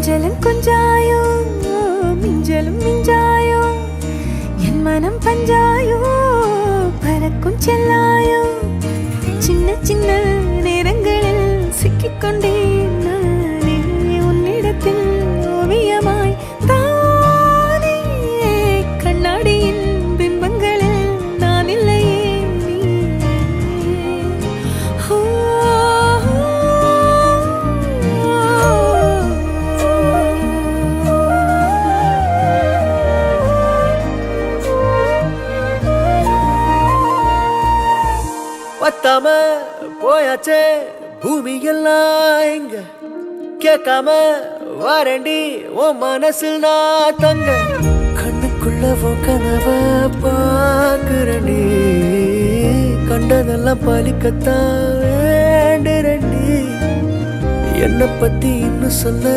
கொஞ்சலும் கொஞ்சாயோ மிஞ்சலும் மிஞ்சாயோ என் மனம் பஞ்சாயோ பறக்கும் செல்லாயோ சின்ன சின்ன நேரங்களில் சிக்கிக்கொண்டேன் நானே உன்னிடத்தில் ஓவியமாய் தானே கண்ணாடியின் பிம்பங்களில் நான் இல்லையே பத்தாம போயாச்சே பூமி எல்லாம் இங்க கேட்காம வாரண்டி உன் மனசில் நான் தங்க கண்ணுக்குள்ள உன் கனவ பாக்குறண்டி கண்டதெல்லாம் பலிக்கத்தான் வேண்டுறண்டி என்னை பத்தி இன்னும் சொல்ல